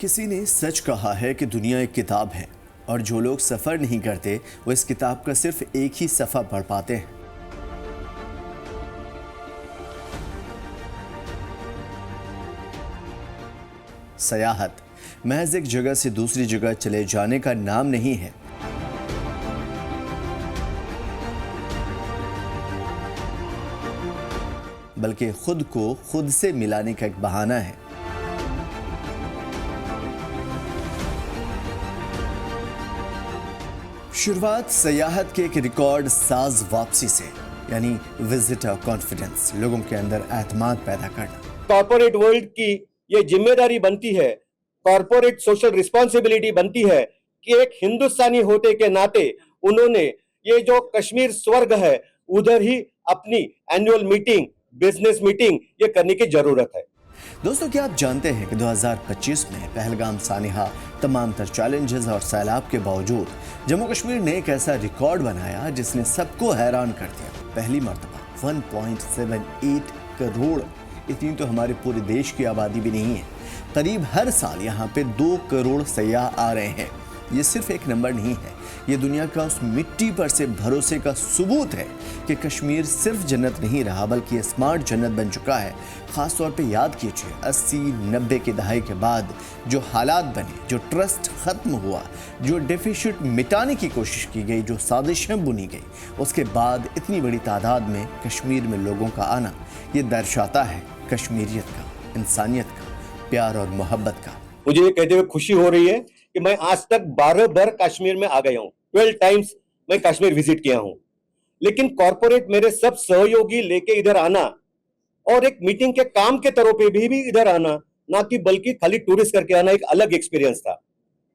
کسی نے سچ کہا ہے کہ دنیا ایک کتاب ہے اور جو لوگ سفر نہیں کرتے وہ اس کتاب کا صرف ایک ہی صفحہ پڑھ پاتے ہیں۔ سیاحت محض ایک جگہ سے دوسری جگہ چلے جانے کا نام نہیں ہے، بلکہ خود کو خود سے ملانے کا ایک بہانہ ہے۔ شروعات سیاحت کے ایک ریکارڈ ساز واپسی سے، یعنی وزٹر کانفیڈنس، لوگوں کے اندر اعتماد پیدا کرنا۔ کارپوریٹ ورلڈ کی یہ ذمہ داری بنتی ہے، کارپوریٹ سوشل ریسپانسبلٹی بنتی ہے کہ ایک ہندوستانی ہوتے کے ناطے انہوں نے یہ جو کشمیر سورگ ہے ادھر ہی اپنی اینوئل میٹنگ، بزنس میٹنگ یہ کرنے کی ضرورت ہے۔ دوستو، کیا آپ جانتے ہیں کہ 2025 میں پہلگام سانحہ تمام تر چیلنجز اور سیلاب کے باوجود جموں کشمیر نے ایک ایسا ریکارڈ بنایا جس نے سب کو حیران کر دیا۔ پہلی مرتبہ 1.78 کروڑ، اتنی تو ہمارے پورے دیش کی آبادی بھی نہیں ہے۔ قریب ہر سال یہاں پہ 2 کروڑ سیاح آ رہے ہیں۔ یہ صرف ایک نمبر نہیں ہے، یہ دنیا کا اس مٹی پر سے بھروسے کا ثبوت ہے کہ کشمیر صرف جنت نہیں رہا بلکہ یہ اسمارٹ جنت بن چکا ہے۔ خاص طور پہ یاد کیجئے 80-90 کے دہائی کے بعد جو حالات بنے، جو ٹرسٹ ختم ہوا، جو ڈیفیسٹ مٹانے کی کوشش کی گئی، جو سازشیں بنی گئی، اس کے بعد اتنی بڑی تعداد میں کشمیر میں لوگوں کا آنا یہ درشاتا ہے کشمیریت کا، انسانیت کا، پیار اور محبت کا۔ مجھے یہ کہتے ہوئے خوشی ہو رہی ہے کہ میں آج تک 12 بار کشمیر میں آ گیا ہوں، 12 ٹائمز میں کشمیر وزٹ کیا ہوں، لیکن کارپوریٹ میرے سب سہیوگی لے کے ادھر آنا اور ایک میٹنگ کے کام کے طور پہ بھی ادھر آنا، نہ کہ بلکہ خالی ٹورسٹ کر کے آنا، ایک الگ ایکسپیرینس تھا۔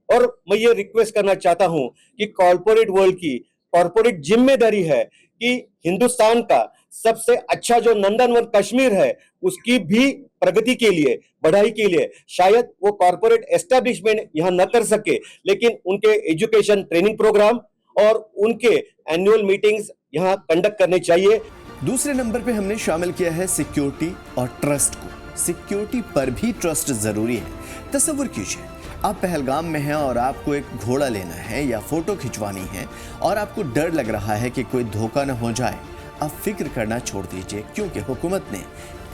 اور میں یہ ریکویسٹ کرنا چاہتا ہوں کہ کارپوریٹ ورلڈ کی کارپوریٹ ذمہ داری ہے کہ ہندوستان کا سب سے اچھا جو نندن ون کشمیر ہے اس کی بھی پرگتی کے لیے، بڑھائی کے لیے شاید وہ کارپوریٹ اسٹیبلشمنٹ یہاں نہ کر سکے، لیکن ان کے ایجوکیشن ٹریننگ پروگرام اور ان کے اینوئل میٹنگز یہاں کنڈکٹ کرنے چاہیے۔ دوسرے نمبر پہ ہم نے شامل کیا ہے سیکیورٹی اور ٹرسٹ کو۔ سیکیورٹی پر بھی ٹرسٹ ضروری ہے۔ تصور کیجئے آپ پہلگام میں ہیں اور آپ کو ایک گھوڑا لینا ہے یا فوٹو کھنچوانی ہے اور آپ کو ڈر لگ رہا ہے کہ کوئی دھوکہ نہ ہو جائے۔ آپ فکر کرنا چھوڑ دیجئے، کیونکہ حکومت نے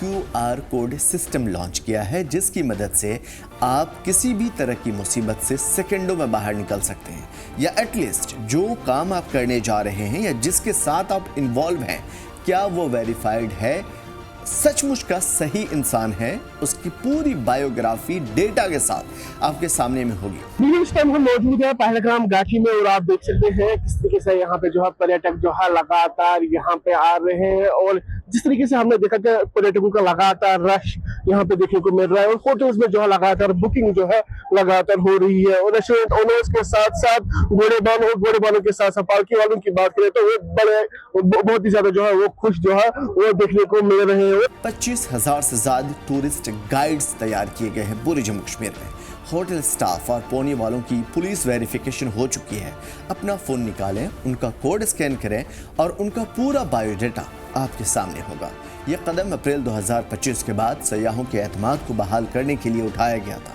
QR کوڈ سسٹم لانچ کیا ہے جس کی مدد سے آپ کسی بھی طرح کی مصیبت سے سیکنڈوں میں باہر نکل سکتے ہیں، یا ایٹ لیسٹ جو کام آپ کرنے جا رہے ہیں یا جس کے ساتھ آپ انوالو ہیں کیا وہ ویریفائیڈ ہے، سچ مچ کا صحیح انسان ہے، اس کی پوری بایوگرافی ڈیٹا کے ساتھ آپ کے سامنے میں ہوگی۔ اس ٹائم ہم موجود ہیں پہلگام گھاٹی میں اور آپ دیکھ سکتے ہیں کس طریقے سے یہاں پہ جو ہے پریٹک جو ہے لگاتار یہاں پہ آ رہے ہیں، اور جس طریقے سے ہم نے دیکھا کہ پریٹکوں کا لگاتار رش یہاں پہ دیکھنے کو مل رہا ہے، اور ہوٹلز میں جو ہے لگاتار بکنگ جو ہے لگاتار ہو رہی ہے، اور ریسٹورینٹ اونرز کے ساتھ ساتھ گھوڑے بانوں کے ساتھ ساتھ پالکی والوں کی بات کریں تو وہ بہت ہی زیادہ جو ہے وہ خوش جو ہے وہ دیکھنے کو مل رہے ہیں۔ 25,000 سے زیادہ ٹورسٹ گائیڈز تیار کیے گئے ہیں پورے جموں کشمیر میں۔ ہوٹل سٹاف اور پونے والوں کی پولیس ویریفیکیشن ہو چکی ہے۔ اپنا فون نکالیں، ان کا کوڈ اسکین کریں اور ان کا پورا بایو ڈیٹا آپ کے سامنے ہوگا۔ یہ قدم اپریل 2025 کے بعد سیاحوں کے اعتماد کو بحال کرنے کے لیے اٹھایا گیا تھا۔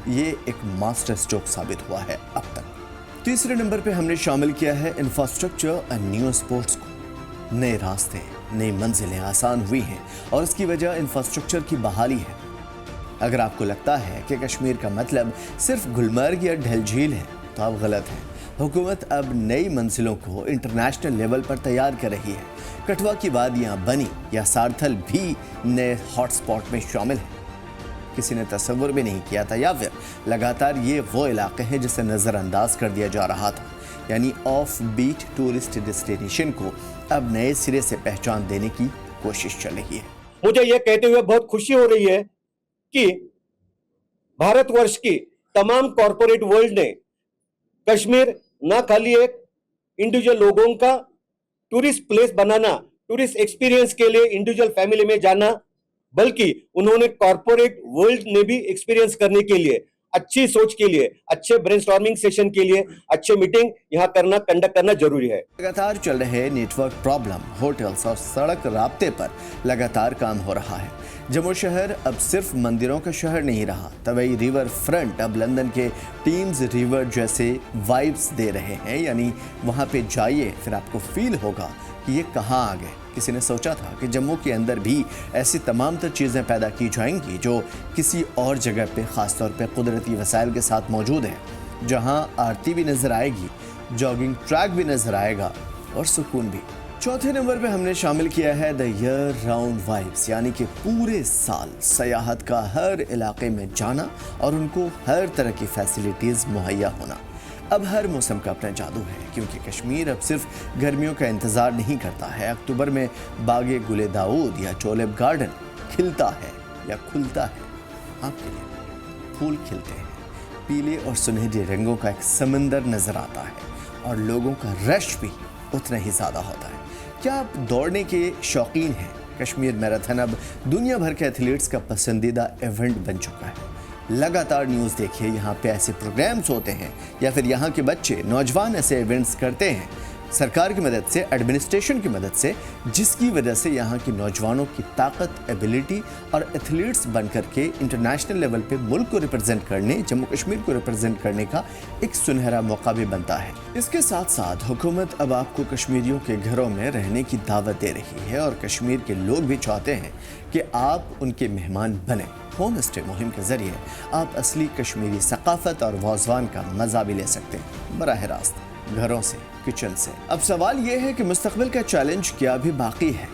یہ ایک ماسٹر اسٹروک ثابت ہوا ہے اب تک۔ تیسرے نمبر پہ ہم نے شامل کیا ہے انفراسٹرکچر اینڈ نیو اسپورٹس کو۔ نئے راستے، نئی منزلیں آسان ہوئی ہیں اور اس کی وجہ انفراسٹرکچر کی بحالی ہے۔ اگر آپ کو لگتا ہے کہ کشمیر کا مطلب صرف گلمرگ یا ڈھل جھیل ہے تو آپ غلط ہیں۔ حکومت اب نئی منزلوں کو انٹرنیشنل لیول پر تیار کر رہی ہے۔ کٹھوا کی وادیاں بنی یا سارتھل بھی نئے ہاٹ سپاٹ میں شامل ہیں۔ کسی نے تصور بھی نہیں کیا تھا، یا پھر لگاتار یہ وہ علاقے ہیں جسے نظر انداز کر دیا جا رہا تھا، یعنی آف بیٹ ٹورسٹ ڈیسٹینیشن کو اب نئے سرے سے پہچان دینے کی کوشش چل رہی ہے۔ مجھے یہ کہتے ہوئے بہت خوشی ہو رہی ہے کہ بھارت ورش کی تمام کارپوریٹ ورلڈ نے کشمیر نہ خالی ایک انڈیویجول لوگوں کا ٹورسٹ پلیس بنانا، ٹورسٹ ایکسپیرینس کے لیے انڈیویجول فیملی میں جانا، بلکہ انہوں نے کارپوریٹ ورلڈ نے بھی ایکسپیرینس کرنے کے لیے अच्छी सोच के लिए, अच्छे ब्रेनस्टॉर्मिंग सेशन के लिए अच्छे मीटिंग यहाँ कंडक्ट करना जरूरी है। लगातार चल रहे नेटवर्क प्रॉब्लम, होटल्स और सड़क राब्ते पर लगातार काम हो रहा है। जम्मू शहर अब सिर्फ मंदिरों का शहर नहीं रहा, तवई रिवर फ्रंट अब लंदन के टीम्स रिवर जैसे वाइब्स दे रहे हैं। यानी वहाँ पे जाइए, फिर आपको फील होगा कि ये कहाँ आ गए। किसी ने सोचा था कि जम्मू के अंदर भी ऐसी तमाम तर चीज़ें पैदा की जाएंगी जो किसी और जगह पे, ख़ासतौर पे कुदरती वसाइल के साथ मौजूद हैं, जहाँ आरती भी नज़र आएगी, जॉगिंग ट्रैक भी नज़र आएगा और सुकून भी। चौथे नंबर पे हमने शामिल किया है द ईयर राउंड वाइब्स, यानी कि पूरे साल सयाहत का हर इलाके में जाना और उनको हर तरह की फैसिलिटीज़ मुहैया होना। अब हर मौसम का अपना जादू है, क्योंकि कश्मीर अब सिर्फ गर्मियों का इंतज़ार नहीं करता है। अक्टूबर में बागे गुले दाऊद या चोलेब गार्डन खिलता है या खुलता है आपके लिए। फूल खिलते हैं, पीले और सुनहरे रंगों का एक समंदर नज़र आता है और लोगों का रश भी उतना ही ज़्यादा होता है। क्या आप दौड़ने के शौकीन हैं? कश्मीर मैराथन अब दुनिया भर के एथलीट्स का पसंदीदा इवेंट बन चुका है। लगातार न्यूज़ देखिए, यहाँ पे ऐसे प्रोग्राम्स होते हैं या फिर यहाँ के बच्चे नौजवान ऐसे इवेंट्स करते हैं सरकार की मदद से, एडमिनिस्ट्रेशन की मदद से, जिसकी वजह से यहाँ के नौजवानों की ताकत, एबिलिटी और एथलीट्स बन करके इंटरनेशनल लेवल पे मुल्क को रिप्रेजेंट करने, जम्मू कश्मीर को रिप्रेजेंट करने का एक सुनहरा मौका भी बनता है। इसके साथ साथ हुकूमत अब आपको कश्मीरियों के घरों में रहने की दावत दे रही है और कश्मीर के लोग भी चाहते हैं कि आप उनके मेहमान बने। होम स्टे मुहिम के जरिए आप असली कश्मीरी सकाफत और वाज़वान का मज़ा भी ले सकते हैं बराह रास्त घरों से, किचन से। अब सवाल ये है कि मुस्तकबिल का चैलेंज क्या भी बाकी है।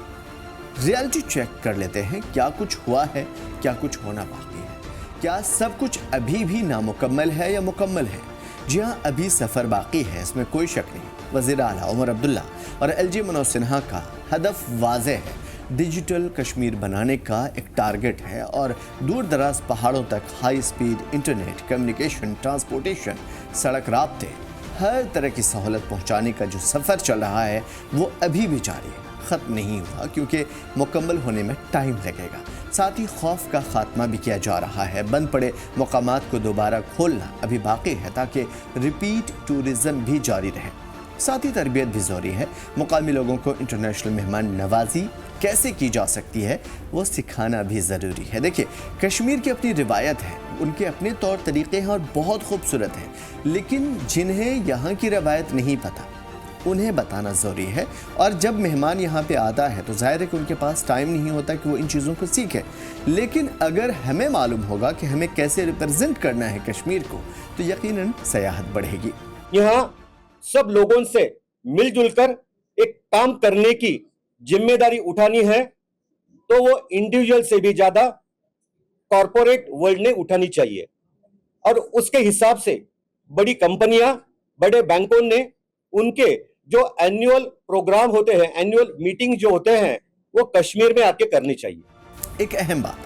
रियलिटी चेक कर लेते हैं, क्या कुछ हुआ है, क्या कुछ होना बाकी है, क्या सब कुछ अभी भी नामुकम्मल है या मुकम्मल है। जी हाँ, अभी सफ़र बाकी है, इसमें कोई शक नहीं। वज़ीर आला उमर अब्दुल्ला और LG मनोज सिन्हा का हदफ वाज़ेह है। डिजिटल कश्मीर बनाने का एक टारगेट है और दूर दराज पहाड़ों तक high speed internet, communication, transportation, सड़क राब्ते, हर तरह की सहूलत पहुंचाने का जो सफ़र चल रहा है वो अभी भी जारी है, ख़त्म नहीं हुआ, क्योंकि मुकम्मल होने में टाइम लगेगा। साथ ही खौफ का खात्मा भी किया जा रहा है। बंद पड़े मकामात को दोबारा खोलना अभी बाकी है ताकि रिपीट टूरिज़म भी जारी रहे। साथ ही तरबियत भी ज़रूरी है। मुकामी लोगों को इंटरनेशनल मेहमान नवाजी कैसे की जा सकती है वो सिखाना भी ज़रूरी है। देखिए, कश्मीर की अपनी रिवायत है, उनके अपने तौर तरीक़े हैं और बहुत खूबसूरत हैं, लेकिन जिन्हें यहाँ की रवायत नहीं पता उन्हें बताना ज़रूरी है। और जब मेहमान यहाँ पे आता है तो ज़ाहिर है कि उनके पास टाइम नहीं होता कि वो इन चीज़ों को सीखे, लेकिन अगर हमें मालूम होगा कि हमें कैसे रिप्रेजेंट करना है कश्मीर को तो यकीनन सयाहत बढ़ेगी। यहाँ सब लोगों से मिलजुल कर एक काम करने की जिम्मेदारी उठानी है, तो वो इंडिविजुअल से भी ज्यादा कॉरपोरेट वर्ल्ड ने उठानी चाहिए। और उसके हिसाब से बड़ी कंपनियां, बड़े बैंकों ने उनके जो एनुअल प्रोग्राम होते हैं, एनुअल मीटिंग जो होते हैं, वो कश्मीर में आके करनी चाहिए। एक अहम बात,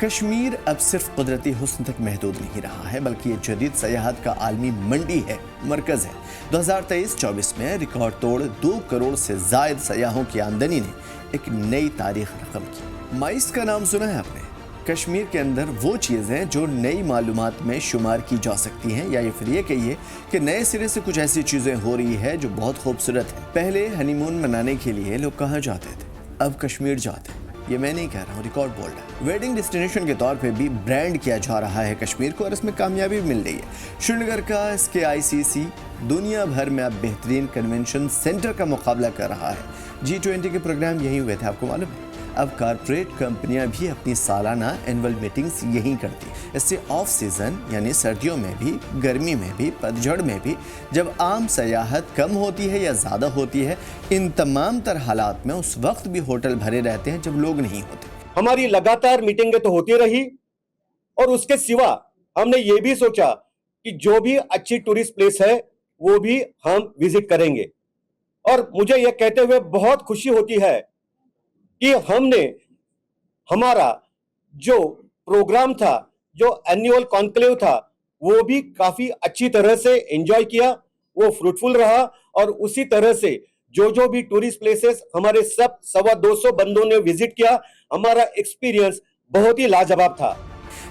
कश्मीर अब सिर्फ कुदरती हुस्न तक महदूद नहीं रहा है, बल्कि ये जदीद सयाहत का आलमी मंडी है, मरकज़ है। 2023-24 में रिकॉर्ड तोड़ 2 करोड़ से ज़ायद सयाहों की आमदनी ने एक नई तारीख रकम की। माइस का नाम सुना है आपने? कश्मीर के अंदर वो चीज़ें जो नई मालूमात में शुमार की जा सकती हैं, या फिर ये कहिए कि नए सिरे से कुछ ऐसी चीज़ें हो रही है जो बहुत खूबसूरत है। पहले हनीमून मनाने के लिए लोग कहाँ जाते थे, अब कश्मीर जाते हैं। ये मैं नहीं कह रहा हूँ, रिकॉर्ड बोल्ड है। वेडिंग डेस्टिनेशन के तौर पे भी ब्रांड किया जा रहा है कश्मीर को और इसमें कामयाबी भी मिल रही है। श्रीनगर का इसके ICC दुनिया भर में अब बेहतरीन कन्वेंशन सेंटर का मुकाबला कर रहा है। G20 के प्रोग्राम यहीं हुए थे, आपको मालूम है। अब कारपोरेट कंपनियां भी अपनी सालाना एनुअल मीटिंग्स यहीं करती हैं। इससे ऑफ सीज़न यानी सर्दियों में भी, गर्मी में भी, पतझड़ में भी, जब आम सयाहत कम होती है या ज़्यादा होती है, इन तमाम तर हालात में उस वक्त भी होटल भरे रहते हैं जब लोग नहीं होते। हमारी लगातार मीटिंगें तो होती रही और उसके सिवा हमने ये भी सोचा कि जो भी अच्छी टूरिस्ट प्लेस है वो भी हम विजिट करेंगे। और मुझे यह कहते हुए बहुत खुशी होती है कि हमने हमारा जो प्रोग्राम था, जो एनुअल कॉन्क्लेव था, वो भी काफी अच्छी तरह से एंजॉय किया, वो फ्रूटफुल रहा। और उसी तरह से जो भी टूरिस्ट प्लेसेस हमारे सब 225 बंदों ने विजिट किया, हमारा एक्सपीरियंस बहुत ही लाजवाब था।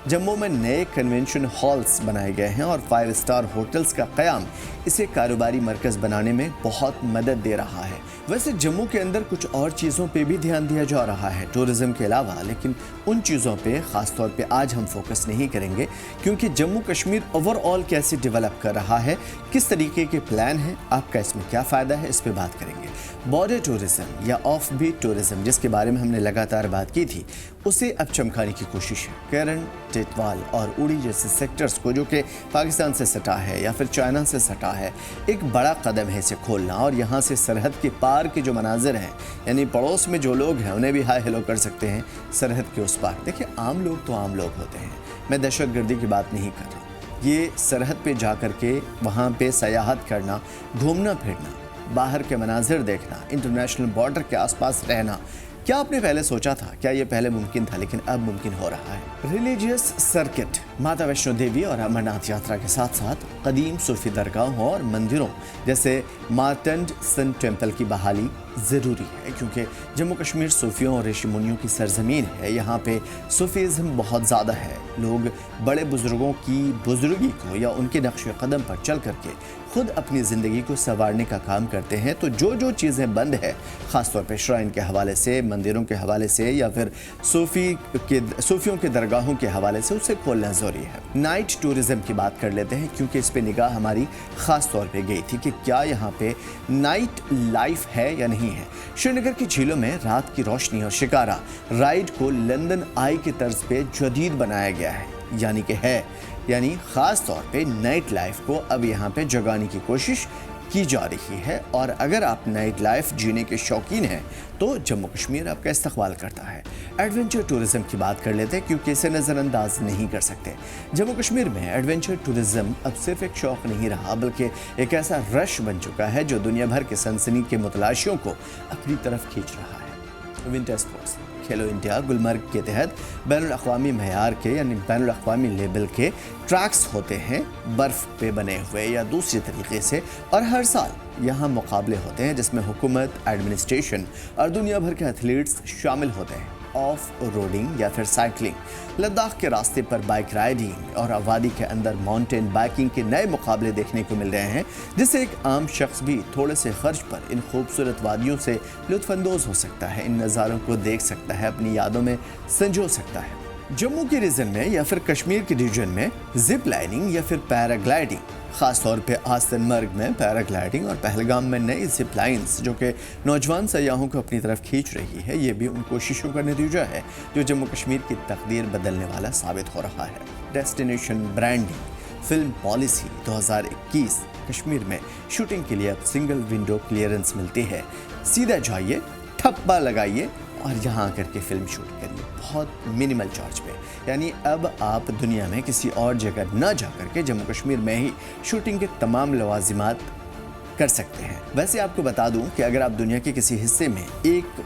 जम्मू में नए कन्वेंशन हॉल्स बनाए गए हैं और 5 स्टार होटल्स का क़याम इसे कारोबारी मरकज़ बनाने में बहुत मदद दे रहा है। वैसे जम्मू के अंदर कुछ और चीज़ों पे भी ध्यान दिया जा रहा है टूरिज़्म के अलावा, लेकिन उन चीज़ों पे ख़ास तौर पे आज हम फोकस नहीं करेंगे, क्योंकि जम्मू कश्मीर ओवरऑल कैसे डेवलप कर रहा है, किस तरीके के प्लान हैं, आपका इसमें क्या फ़ायदा है, इस पे बात करेंगे। बॉर्डर टूरिज़्म या ऑफ बीट टूरिज़्म, जिसके बारे में हमने लगातार बात की थी, उसे अब चमकाने की कोशिश है। केरन, टिटवाल और उड़ी जैसे सेक्टर्स को, जो कि पाकिस्तान से सटा है या फिर चाइना से सटा है, एक बड़ा कदम है इसे खोलना और यहाँ से सरहद के पार के जो मनाजिर हैं, यानी पड़ोस में जो लोग हैं उन्हें भी हाय हेलो कर सकते हैं सरहद के उस पार। देखिए, आम लोग तो आम लोग होते हैं, मैं दहशतगर्दी की बात नहीं कर रहा। ये सरहद पे जा कर के वहाँ पे सयाहत करना, घूमना फिरना, बाहर के मनाजिर देखना, इंटरनेशनल बॉर्डर के आसपास रहना, क्या आपने पहले सोचा था? क्या ये पहले मुमकिन था? लेकिन अब मुमकिन हो रहा है। रिलीजियस सर्किट, माता वैष्णो देवी और अमरनाथ यात्रा के साथ साथ कदीम सूफी दरगाहों और मंदिरों जैसे मार्टंड सन टेम्पल की बहाली ज़रूरी है, क्योंकि जम्मू कश्मीर सूफियों और ऋषि मुनियों की सरजमीन है। यहाँ पे सूफीज़म बहुत ज़्यादा है। लोग बड़े बुज़ुर्गों की बुज़ुर्गी को या उनके नक्श कदम पर चल करके खुद अपनी ज़िंदगी को संवारने का काम करते हैं। तो जो चीज़ें बंद है, ख़ास तौर पे श्राइन के हवाले से, मंदिरों के हवाले से या फिर सूफियों के दरगाहों के हवाले से, उसे खोलना ज़रूरी है। नाइट टूरिज़म की बात कर लेते हैं, क्योंकि इस पे निगाह हमारी ख़ास तौर पे गई थी कि क्या यहाँ पे नाइट लाइफ है या नहीं है। श्रीनगर की झीलों में रात की रोशनी और शिकारा राइड को लंदन आई के तर्ज पे जदीद बनाया गया है, यानी ख़ास तौर पे नाइट लाइफ को अब यहाँ पे जगाने की कोशिश की जा रही है। और अगर आप नाइट लाइफ जीने के शौकीन हैं तो जम्मू कश्मीर आपका इस्तकबाल करता है। एडवेंचर टूरिज़म की बात कर लेते हैं, क्योंकि इसे नज़रअंदाज नहीं कर सकते। जम्मू कश्मीर में एडवेंचर टूरिज़म अब सिर्फ एक शौक़ नहीं रहा, बल्कि एक ऐसा रश बन चुका है जो दुनिया भर के सनसनी के मुतलाशियों को अपनी तरफ खींच रहा है। विंटर स्पोर्ट्स, खेलो इंडिया गुलमर्ग के तहत बैनुल-अक़वामी मयार के यानी बैनुल-अक़वामी लेवल के ट्रैक्स होते हैं, बर्फ़ पे बने हुए या दूसरे तरीके से, और हर साल यहाँ मुकाबले होते हैं जिसमें हुकूमत, एडमिनिस्ट्रेशन और दुनिया भर के एथलीट्स शामिल होते हैं। ऑफ रोडिंग या फिर साइकिलिंग, लद्दाख के रास्ते पर बाइक राइडिंग और आबादी के अंदर माउंटेन बाइकिंग के नए मुकाबले देखने को मिल रहे हैं, जिससे एक आम शख्स भी थोड़े से खर्च पर इन खूबसूरत वादियों से लुत्फ़अंदोज़ हो सकता है, इन नज़ारों को देख सकता है, अपनी यादों में संजो सकता है। जम्मू के रीजन में या फिर कश्मीर के रीजन में जिप लाइनिंग या फिर पैराग्लाइडिंग, ख़ास तौर पे आस्तनमर्ग में पैराग्लाइडिंग और पहलगाम में नई जिप लाइन्स जो कि नौजवान सयाहों को अपनी तरफ खींच रही है, ये भी उन कोशिशों का नतीजा है जो जम्मू कश्मीर की तकदीर बदलने वाला साबित हो रहा है। Destination branding, film policy 2021, Kashmir में शूटिंग के लिए अब सिंगल विंडो क्लियरेंस मिलती है। सीधा जाइए, ठप्पा लगाइए और यहाँ आकर के फिल्म शूट करिए, बहुत मिनिमल चार्ज पे। यानी अब आप दुनिया में किसी और जगह ना जा कर के जम्मू कश्मीर में ही शूटिंग के तमाम लवाजिमात कर सकते हैं। वैसे आपको बता दूं कि अगर आप दुनिया के किसी हिस्से में एक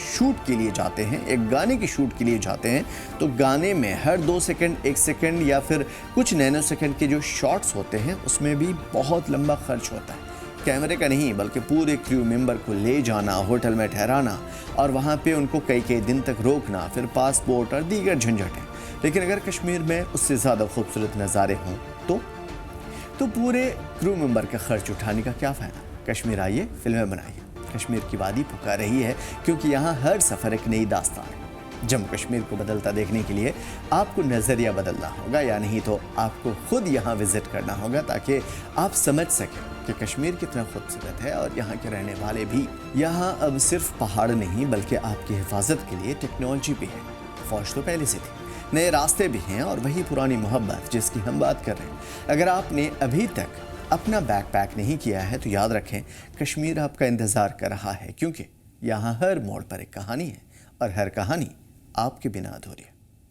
शूट के लिए जाते हैं, एक गाने की शूट के लिए जाते हैं, तो गाने में हर 2 सेकंड, 1 सेकंड या फिर कुछ नैनो सेकंड के जो शॉट्स होते हैं उसमें भी बहुत लंबा खर्च होता है। कैमरे का नहीं, बल्कि पूरे क्रू मेंबर को ले जाना, होटल में ठहराना और वहाँ पे उनको कई दिन तक रोकना, फिर पासपोर्ट और दीगर झंझटें। लेकिन अगर कश्मीर में उससे ज़्यादा खूबसूरत नज़ारे हों तो पूरे क्रू मेंबर का खर्च उठाने का क्या फ़ायदा। कश्मीर आइए, फिल्में बनाइए। कश्मीर की वादी पुकार रही है, क्योंकि यहाँ हर सफ़र एक नई दास्तान है। जम्मू कश्मीर को बदलता देखने के लिए आपको नज़रिया बदलना होगा, या नहीं तो आपको खुद यहाँ विज़िट करना होगा, ताकि आप समझ सकें कि कश्मीर कितना खूबसूरत है और यहाँ के रहने वाले भी। यहाँ अब सिर्फ पहाड़ नहीं, बल्कि आपकी हिफाजत के लिए टेक्नोलॉजी भी है। फौज तो पहले से थी, नए रास्ते भी हैं और वही पुरानी मोहब्बत जिसकी हम बात कर रहे हैं। अगर आपने अभी तक अपना बैग पैक नहीं किया है तो याद रखें, कश्मीर आपका इंतज़ार कर रहा है, क्योंकि यहाँ हर मोड़ पर एक कहानी है और हर कहानी आपके बिना अधूरी है।